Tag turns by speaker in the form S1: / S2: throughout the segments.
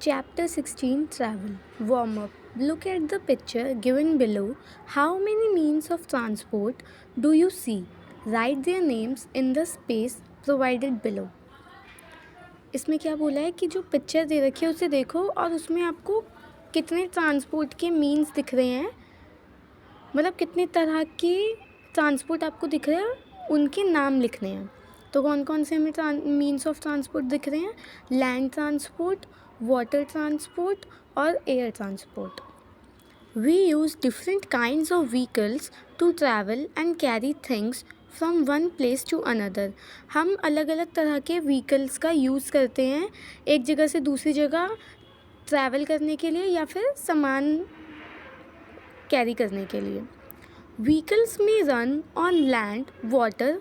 S1: Chapter 16 Travel. Warm up. Look at the picture given below. How many means of transport do you see? Write their names in the space provided below. इसमें क्या बोला है कि जो picture दे रखी है उसे देखो और उसमें आपको कितने ट्रांसपोर्ट के मीन्स दिख रहे हैं, मतलब कितने तरह के ट्रांसपोर्ट आपको दिख रहे हैं, उनके नाम लिखने हैं। तो कौन कौन से हमें मीन्स ऑफ ट्रांसपोर्ट दिख रहे हैं? लैंड ट्रांसपोर्ट, वाटर ट्रांसपोर्ट और air transport. We use different kinds of vehicles to travel and carry things from one place to another. हम अलग अलग तरह के व्हीकल्स का यूज़ करते हैं एक जगह से दूसरी जगह ट्रैवल करने के लिए या फिर सामान कैरी करने के लिए। व्हीकल्स में रन ऑन लैंड, वाटर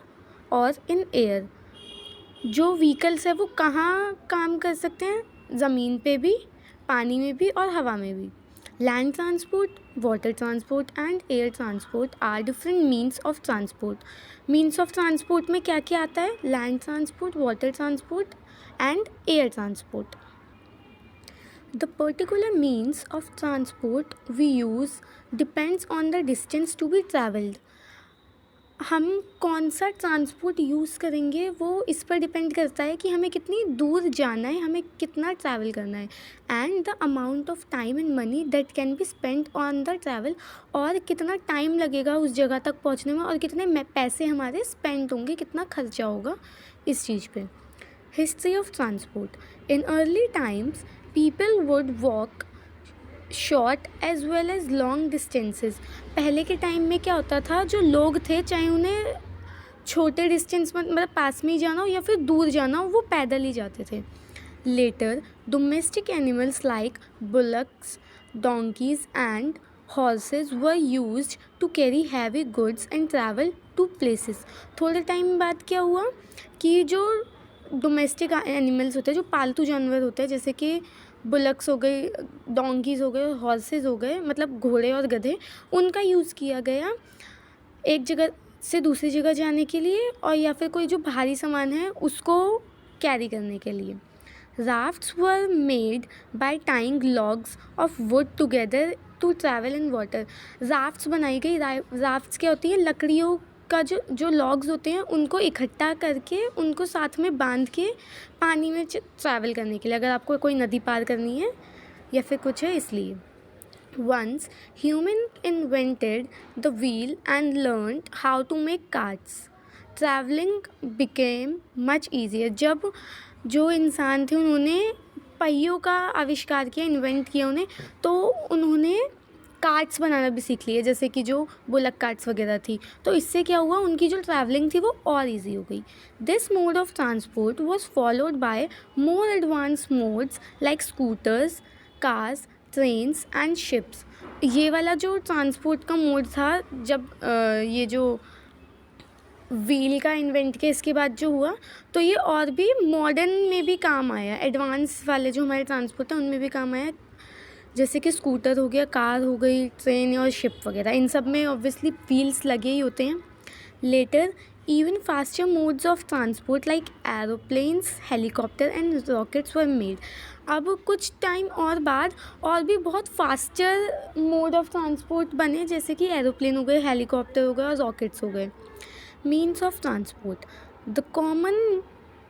S1: और इन एयर। जो व्हीकल्स है वो कहाँ काम कर सकते हैं? ज़मीन पे भी, पानी में भी और हवा में भी। Land transport, water transport and air transport are different means of transport. Means of transport में क्या क्या आता है? Land transport, water transport and air transport. The particular means of transport we use depends on the distance to be traveled. हम कौन सा transport use करेंगे वो इस पर डिपेंड करता है कि हमें कितनी दूर जाना है, हमें कितना ट्रैवल करना है, and the amount of time and money that can be spend on the travel. और कितना टाइम लगेगा उस जगह तक पहुंचने में और कितने पैसे हमारे स्पेंड होंगे, कितना खर्चा होगा इस चीज़ पे। History of transport. In early times people would walk short as well as long distances. पहले के टाइम में क्या होता था, जो लोग थे चाहे उन्हें छोटे डिस्टेंस मतलब पास में ही जाना हो या फिर दूर जाना हो, वो पैदल ही जाते थे। Later domestic animals like bullocks, donkeys and horses were used to carry heavy goods and travel to places. थोड़े टाइम बाद क्या हुआ कि जो डोमेस्टिक एनिमल्स होते हैं, जो पालतू जानवर होते हैं, जैसे कि बुलक्स हो गए, डोंकीज हो गए, हॉर्सेज हो गए, मतलब घोड़े और गधे, उनका यूज़ किया गया एक जगह से दूसरी जगह जाने के लिए और या फिर कोई जो भारी सामान है उसको कैरी करने के लिए। Rafts were made by tying logs of wood together to travel in water. Rafts बनाई गई। राफ्ट्स क्या होती है? लकड़ियों का जो लॉग्स होते हैं उनको इकट्ठा करके उनको साथ में बांध के पानी में ट्रैवल करने के लिए, अगर आपको कोई नदी पार करनी है या फिर कुछ है इसलिए। Once human invented the wheel and learned how to make carts. Traveling became much easier. जब जो इंसान थे उन्होंने पहियों का आविष्कार किया, इन्वेंट किया उन्हें, तो उन्होंने कार्ट्स बनाना भी सीख लिए, जैसे कि जो बुलक कार्ट्स वगैरह थी। तो इससे क्या हुआ, उनकी जो ट्रैवलिंग थी वो और ईजी हो गई। This mode of transport was followed by more advance modes like scooters, cars, trains and ships. ये वाला जो ट्रांसपोर्ट का मोड था, जब ये जो व्हील का इन्वेंट किया इसके बाद जो हुआ, तो ये और भी मॉडर्न में भी काम आया, एडवांस वाले जो हमारे ट्रांसपोर्ट है उनमें भी काम आया, जैसे कि स्कूटर हो गया, कार हो गई, ट्रेन और शिप वगैरह। इन सब में ऑब्वियसली व्हील्स लगे ही होते हैं। Later even faster modes of transport like aeroplanes, helicopter and rockets were made. अब कुछ टाइम और बाद और भी बहुत फास्टर मोड ऑफ ट्रांसपोर्ट बने, जैसे कि एरोप्लेन हो गए, हेलीकॉप्टर हो गए और रॉकेट्स हो गए। Means of transport.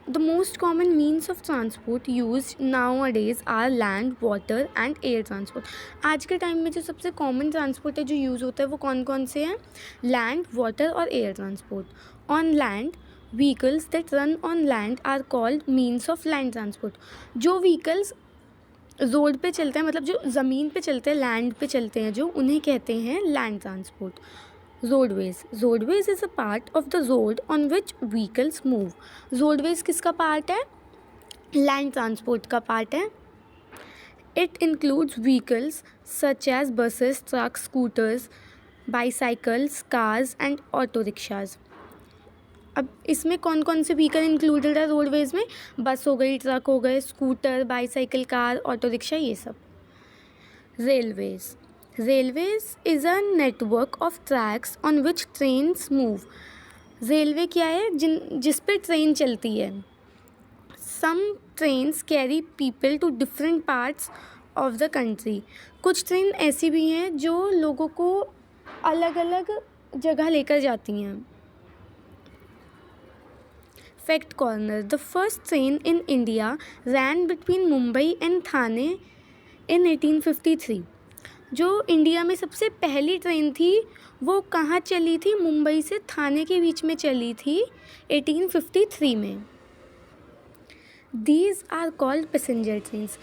S1: The most common means of transport used nowadays are land, water and air transport. आज के टाइम में जो सबसे कॉमन ट्रांसपोर्ट है जो यूज़ होता है वो कौन कौन से हैं? लैंड, वाटर और air transport. On land, vehicles that run on land are called means of land transport. जो व्हीकल्स रोड पे चलते हैं, मतलब जो ज़मीन पे चलते हैं, लैंड पे चलते हैं, जो उन्हें कहते हैं land transport. Roadways is a part of the road on which vehicles move. Roadways किसका पार्ट है? लैंड ट्रांसपोर्ट का पार्ट है। It includes vehicles such as buses, trucks, scooters, bicycles, cars and auto rickshaws. अब इसमें कौन कौन से vehicle included है रोडवेज में? बस हो गई, ट्रक हो गए, scooter, bicycle, car, auto rickshaw, ये सब। Railways is a network of tracks on which trains move. Railway क्या है? जिस पे ट्रेन चलती है। Some trains carry people to different parts of the country. कुछ ट्रेन ऐसी भी हैं जो लोगों को अलग अलग जगह लेकर जाती हैं। Fact corner, the first train in India ran between Mumbai and Thane in 1853। जो इंडिया में सबसे पहली ट्रेन थी वो कहाँ चली थी? मुंबई से थाने के बीच में चली थी 1853 में। These are called passenger trains.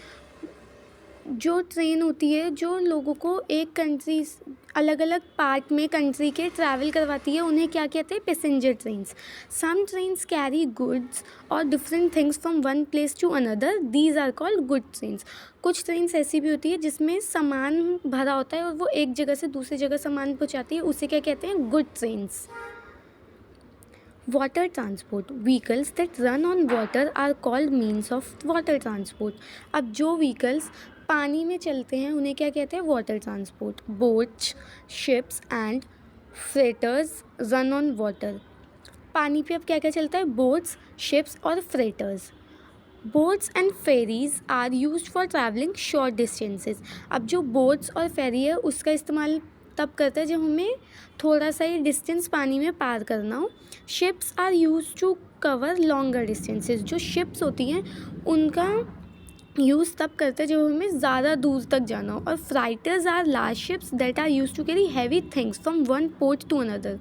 S1: जो ट्रेन होती है जो लोगों को एक कंट्री, अलग अलग पार्ट में कंट्री के ट्रैवल करवाती है, उन्हें क्या कहते हैं? Passenger trains. Some trains carry goods और different things from one place to another, these are called good trains. कुछ ट्रेन्स ऐसी भी होती है जिसमें सामान भरा होता है और वो एक जगह से दूसरी जगह सामान पहुँचाती है, उसे क्या कहते हैं? Good trains. Water transport, vehicles that run on water are called means of water transport. अब जो व्हीकल्स पानी में चलते हैं उन्हें क्या कहते हैं? Water transport. Boats, ships and freighters run on water. पानी पे अब क्या क्या चलता है? बोट्स, शिप्स और freighters. Boats and ferries are used for travelling short distances. अब जो बोट्स और फेरी है उसका इस्तेमाल तब करते हैं जब हमें थोड़ा सा ही डिस्टेंस पानी में पार करना हो। Ships are use to cover longer distances. जो शिप्स होती हैं उनका यूज़ तब करते हैं जब हमें ज़्यादा दूर तक जाना हो। और freighters are large ships that are use to carry heavy things from one port to another.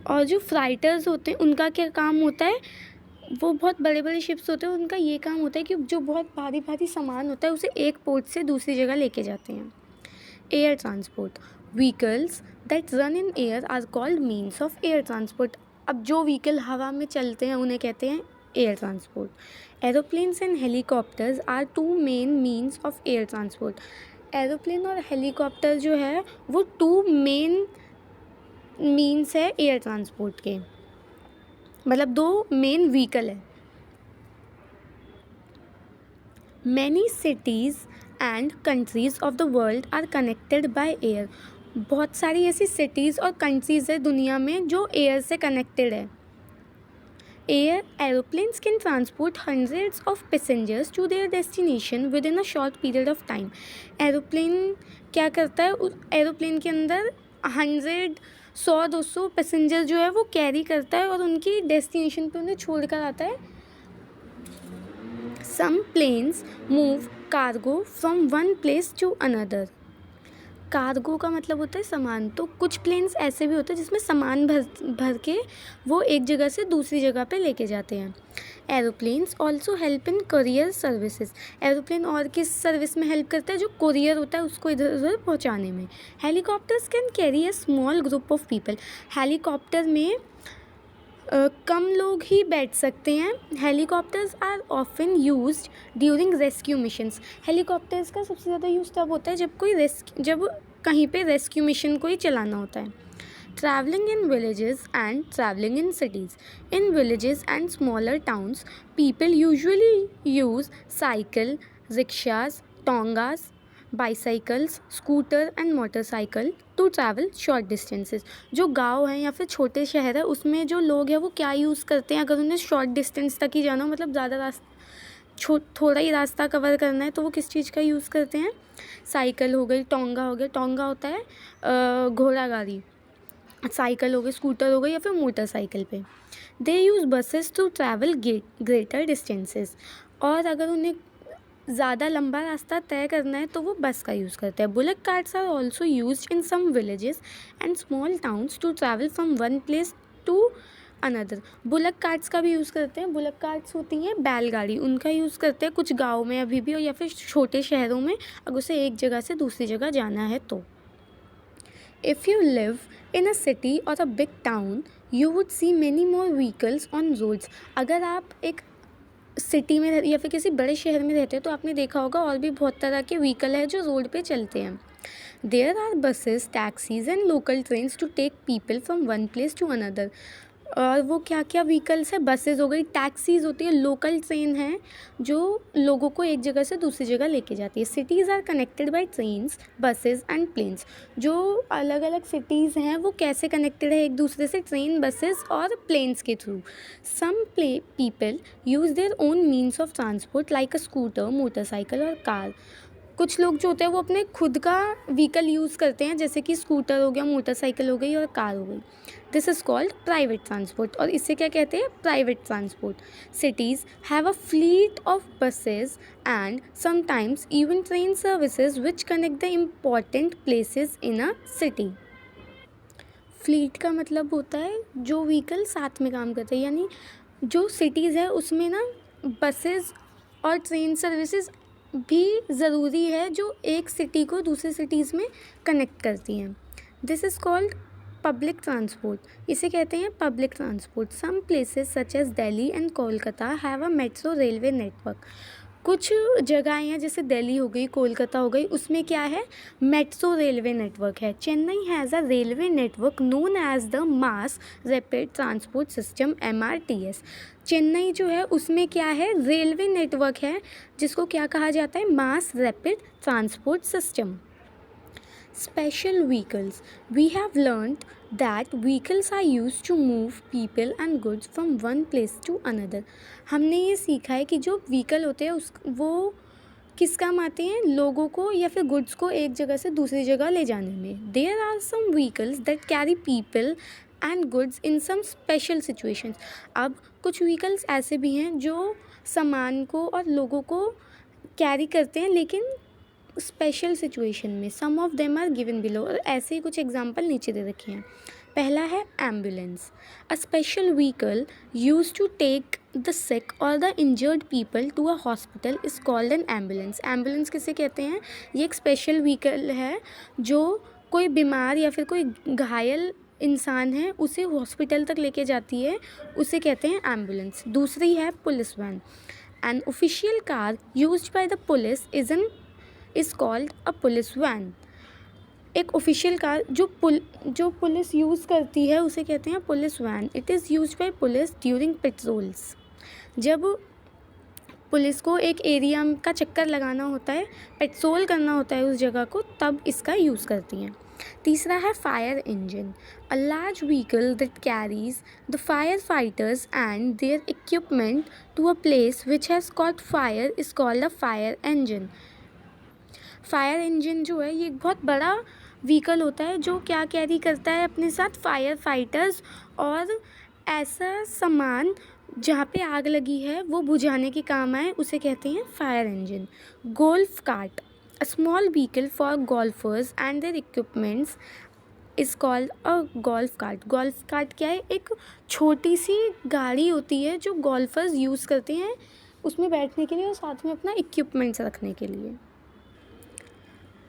S1: और जो फ्राइटर्स होते हैं उनका क्या काम होता है? वो बहुत बड़े बड़े शिप्स होते हैं, उनका ये काम होता है कि जो बहुत भारी भारी सामान होता है उसे एक पोर्ट से दूसरी जगह लेके जाते हैं। Air transport, vehicles that run in air are called means of air transport. अब जो व्हीकल हवा में चलते हैं उन्हें कहते हैं air transport. Aeroplanes and helicopters are two main means of air transport. Aeroplane और हेलीकॉप्टर जो है वो टू मेन मीन्स है एयर ट्रांसपोर्ट के, मतलब दो मेन व्हीकल है। Many cities and countries of the world are connected by air. बहुत सारी ऐसी सिटीज़ और कंट्रीज़ है दुनिया में जो एयर से कनेक्टेड है। Air aeroplanes can transport hundreds of passengers to their destination within a short period of time. Aeroplane क्या करता है? उस एरोप्लेन के अंदर 100-200 पैसेंजर जो है वो कैरी करता है और उनकी डेस्टिनेशन पे उन्हें छोड़ कर आता है। Some planes move cargo from one place to another. Cargo का मतलब होता है सामान। तो कुछ प्लेन्स ऐसे भी होते हैं जिसमें सामान भर के वो एक जगह से दूसरी जगह पे लेके जाते हैं। Aeroplanes also help in courier services. Aeroplane और किस सर्विस में हेल्प करता है? जो कोरियर होता है उसको इधर उधर पहुंचाने में। Helicopters can carry a small group of people. Helicopter में कम लोग ही बैठ सकते हैं। Helicopters are often used during rescue missions. Helicopters का सबसे ज़्यादा यूज़ तब होता है जब कहीं पे रेस्क्यू मिशन को ही चलाना होता है। Travelling in villages and travelling in cities. In villages and smaller towns people usually use cycle, rickshaws, tongas, bicycles, scooter and motorcycle to travel short distances. जो गांव है या फिर छोटे शहर है उसमें जो लोग हैं वो क्या यूज़ करते हैं? अगर उन्हें शॉर्ट डिस्टेंस तक ही जाना हो, मतलब ज़्यादा थोड़ा ही रास्ता कवर करना है, तो वो किस चीज़ का यूज़ करते हैं? साइकिल हो गई, टोंगा हो गया। टोंगा होता है घोड़ा गाड़ी। साइकिल हो गई, स्कूटर हो गई या फिर मोटरसाइकिल पे। They use buses to travel greater distances. और अगर उन्हें ज़्यादा लंबा रास्ता तय करना है तो वो बस का यूज़ करते हैं। Bullock carts are also used in some villages and small towns to travel from one place to another. Bullock carts का भी यूज़ करते हैं। बुलक कार्ट्स होती हैं बैलगाड़ी, उनका यूज़ करते हैं कुछ गाँव में अभी भी, और या फिर छोटे शहरों में अगर उसे एक जगह से दूसरी जगह जाना है तो। If you live in a city or a big town, you would see many more vehicles on roads. अगर आप एक सिटी में या फिर किसी बड़े शहर में रहते हैं तो आपने देखा होगा और भी बहुत तरह के व्हीकल है जो रोड पे चलते हैं। There are buses, taxis and local trains to take people from one place to another. और वो क्या क्या व्हीकल्स है, बसेस हो गई, टैक्सीज होती है, लोकल ट्रेन है जो लोगों को एक जगह से दूसरी जगह लेके जाती है। Cities are connected by trains, buses and planes. जो अलग अलग सिटीज़ हैं वो कैसे कनेक्टेड है एक दूसरे से, ट्रेन, बसेस और प्लेन्स के through. Some people use their own means of transport like a scooter, motorcycle और कार। कुछ लोग जो होते हैं वो अपने खुद का व्हीकल यूज़ करते हैं, जैसे कि स्कूटर हो गया, मोटरसाइकिल हो गई और कार हो गई। This is called private transport, और इसे क्या कहते हैं, private transport. Cities have a fleet of buses and sometimes even train services which connect the important places in a city. Fleet का मतलब होता है जो व्हीकल साथ में काम करते हैं, यानी जो सिटीज़ है उसमें ना बसेस और ट्रेन सर्विसेज भी ज़रूरी है जो एक सिटी को दूसरे सिटीज़ में कनेक्ट करती हैं। This is called public transport, इसे कहते हैं public transport. Some places such as Delhi and Kolkata have a metro railway network. कुछ जगहें हैं जैसे दिल्ली हो गई, कोलकाता हो गई, उसमें क्या है, मेट्रो रेलवे नेटवर्क है। Chennai has a railway network known as the mass rapid transport system MRTS। Chennai जो है उसमें क्या है, रेलवे नेटवर्क है जिसको क्या कहा जाता है, मास rapid transport system. Special vehicles. We have learned that vehicles are used to move people and goods from one place to another. हमने ये सीखा है कि जो व्हीकल होते हैं वो किस काम आते हैं, लोगों को या फिर गुड्स को एक जगह से दूसरी जगह ले जाने में। There are some vehicles that carry people and goods in some special situations. अब कुछ व्हीकल्स ऐसे भी हैं जो सामान को और लोगों को कैरी करते हैं, लेकिन स्पेशल सिचुएशन में। Some of them are given below, और ऐसे ही कुछ एग्जाम्पल नीचे दे रखे हैं। पहला है ambulance, a special vehicle use to take the sick और the injured people to a hospital is called an ambulance. Ambulance किसे कहते हैं, ये एक स्पेशल व्हीकल है जो कोई बीमार या फिर कोई घायल इंसान है उसे हॉस्पिटल तक लेके जाती है, उसे कहते हैं एम्बुलेंस। दूसरी है police van, an official car used by the police is called a police van. एक ऑफिशियल कार जो पुलिस यूज़ करती है उसे कहते हैं police van. It is used by police during patrols. जब पुलिस को एक एरिया का चक्कर लगाना होता है, पेट्रोल करना होता है उस जगह को, तब इसका यूज़ करती हैं। तीसरा है fire engine, a large vehicle that carries the fire fighters and their equipment to a place which has caught fire is called a fire engine. Fire engine जो है ये एक बहुत बड़ा व्हीकल होता है जो क्या कैरी करता है अपने साथ, फायर फाइटर्स और ऐसा सामान जहाँ पे आग लगी है वो बुझाने के काम आए, उसे कहते हैं fire engine. Golf cart, a small vehicle for golfers and their equipments is called a golf cart. Golf cart क्या है, एक छोटी सी गाड़ी होती है जो गोल्फर्स यूज़ करते हैं उसमें बैठने के लिए और साथ में अपना इक्विपमेंट्स रखने के लिए।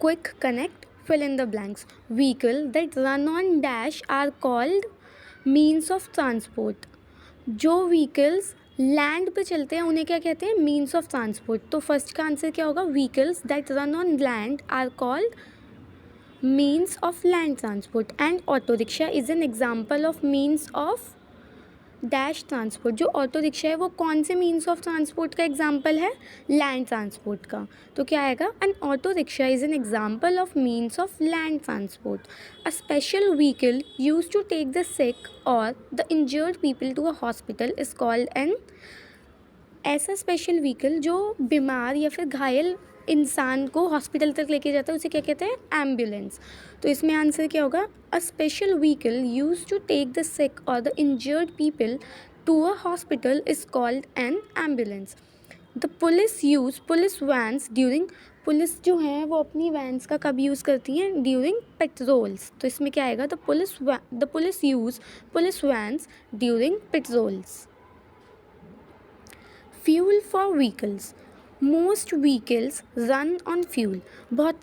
S1: Quick connect, fill in the blanks. Vehicle that run on dash are called means of transport. जो व्हीकल्स लैंड पे चलते हैं उन्हें क्या कहते हैं, मीन्स ऑफ ट्रांसपोर्ट। तो फर्स्ट का आंसर क्या होगा, vehicles that run on land are called means of land transport. And auto rickshaw is an example of means of dash transport. जो ऑटो रिक्शा है वो कौन से मीन्स ऑफ ट्रांसपोर्ट का एग्जाम्पल है, लैंड ट्रांसपोर्ट का। तो क्या आएगा, an auto rickshaw is an example of means of land transport. A special vehicle use to take the sick और the injured people to a hospital is called an, ऐसा special vehicle जो बीमार या फिर घायल इंसान को हॉस्पिटल तक लेके जाता है उसे क्या कहते हैं, एम्बुलेंस। तो इसमें आंसर क्या होगा, a special vehicle use to take the sick और the injured people to a hospital is called an ambulance. The police use police vans during, police जो हैं वो अपनी वैन्स का कब यूज़ करती हैं, ड्यूरिंग पेट्रोल्स। तो इसमें क्या आएगा, the police use police vans during patrols. Fuel for vehicles, most vehicles run on fuel. बहुत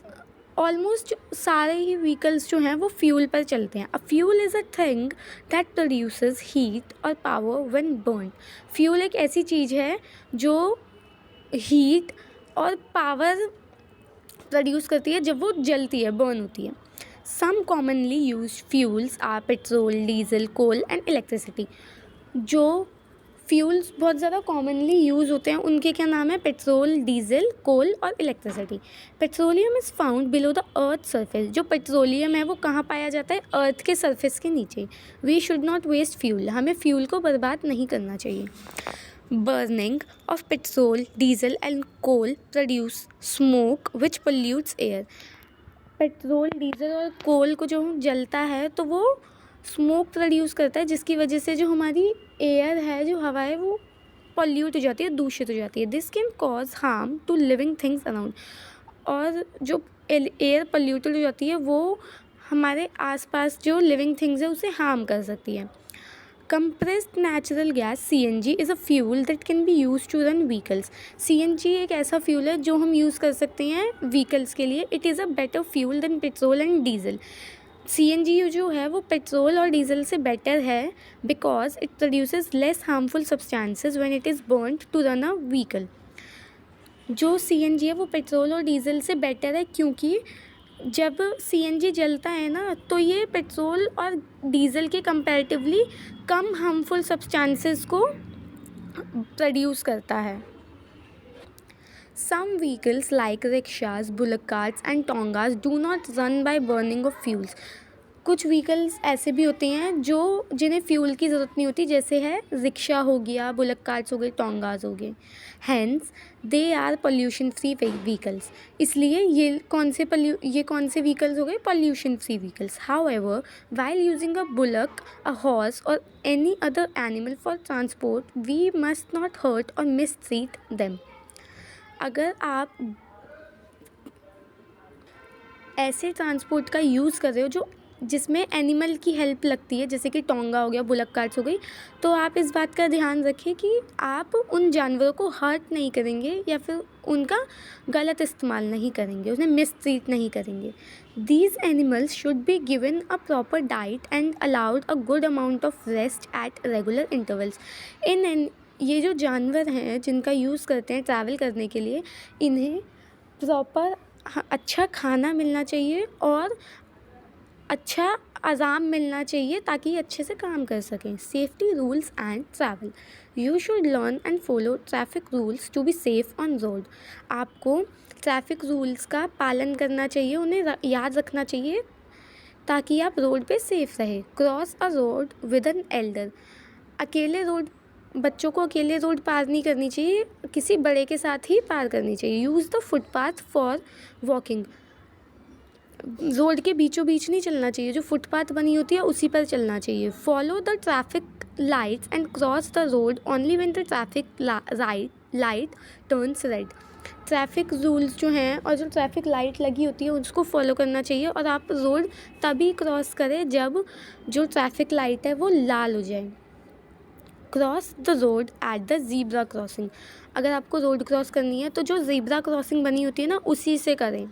S1: ऑलमोस्ट सारे ही व्हीकल्स जो हैं वो फ्यूल पर चलते हैं। A fuel is a thing that produces heat और पावर व्हेन बर्न। फ्यूल एक ऐसी चीज़ है जो हीट और पावर प्रोड्यूस करती है जब वो जलती है, बर्न होती है। Some commonly use fuels are petrol, diesel, coal and electricity. जो फ्यूल्स बहुत ज़्यादा कॉमनली यूज़ होते हैं उनके क्या नाम है? पेट्रोल, डीजल, कोल और electricity. Petroleum is found below the earth surface. जो पेट्रोलियम है वो कहाँ पाया जाता है? अर्थ के सरफेस के नीचे। We should not waste fuel. हमें फ्यूल को बर्बाद नहीं करना चाहिए। Burning of petrol, diesel and coal produce smoke which pollutes air. Petrol, diesel और कोल को जो जलता है तो वो स्मोक प्रोड्यूस करता है, जिसकी वजह से जो हमारी एयर है, जो हवा है, वो पॉल्यूट हो जाती है, दूषित हो जाती है। This can cause harm to living things around. और जो एयर पॉल्यूटेड हो जाती है वो हमारे आसपास जो लिविंग थिंग्स है उसे हार्म कर सकती है। Compressed natural gas CNG is a fuel that can be use to run vehicles. CNG एक ऐसा फ्यूल है जो हम यूज़ कर सकते हैं व्हीकल्स के लिए। It is a better fuel then petrol and diesel. CNG जो है वो पेट्रोल और डीजल से बेटर है because it produces less harmful substances when it is burned to run a vehicle. जो CNG है वो पेट्रोल और डीजल से बेटर है क्योंकि जब CNG जलता है ना तो ये पेट्रोल और डीजल के कंपैरेटिवली कम हार्मफुल सब्सटेंसेस को प्रोड्यूस करता है। Some vehicles like rickshaws, bullock carts and tongas do not run by burning of fuels. कुछ व्हीकल्स ऐसे भी होते हैं जो जिन्हें फ्यूल की ज़रूरत नहीं होती, जैसे है रिक्शा हो गया, बुलक कार्ट्स हो गए, टोंगाज हो गए। Hence they are pollution free vehicles. इसलिए ये कौन से व्हीकल्स हो गए? Pollution free vehicles. However, while using a bullock, a horse or any other animal for transport, we must not hurt or mistreat them. अगर आप ऐसे ट्रांसपोर्ट का यूज़ कर रहे हो जो जिसमें एनिमल की हेल्प लगती है, जैसे कि टोंगा हो गया, बुलक कार्ट्स हो गई, तो आप इस बात का ध्यान रखें कि आप उन जानवरों को हर्ट नहीं करेंगे या फिर उनका गलत इस्तेमाल नहीं करेंगे, उन्हें मिसट्रीट नहीं करेंगे। These animals should be given a proper diet and allowed a good amount of rest at regular intervals. ये जो जानवर हैं जिनका यूज़ करते हैं ट्रैवल करने के लिए, इन्हें प्रॉपर अच्छा खाना मिलना चाहिए और अच्छा आराम मिलना चाहिए ताकि अच्छे से काम कर सकें। Safety rules and travel. You should learn and follow traffic rules to be safe on road. आपको ट्रैफिक रूल्स का पालन करना चाहिए, उन्हें याद रखना चाहिए ताकि आप रोड पे सेफ रहे। Cross a road with an elder. बच्चों को अकेले रोड पार नहीं करनी चाहिए, किसी बड़े के साथ ही पार करनी चाहिए। Use the footpath for walking. Road के बीचों बीच नहीं चलना चाहिए, जो फुटपाथ बनी होती है उसी पर चलना चाहिए। Follow the traffic lights and cross the road only when the traffic light turns red. Traffic rules जो हैं और जो ट्रैफिक लाइट लगी होती है उसको फॉलो करना चाहिए और आप रोड तभी क्रॉस करें जब जो ट्रैफिक लाइट है वो लाल हो जाए। Cross the road at the zebra crossing. अगर आपको रोड क्रॉस करनी है तो जो ज़ीब्रा क्रॉसिंग बनी होती है ना उसी से करें।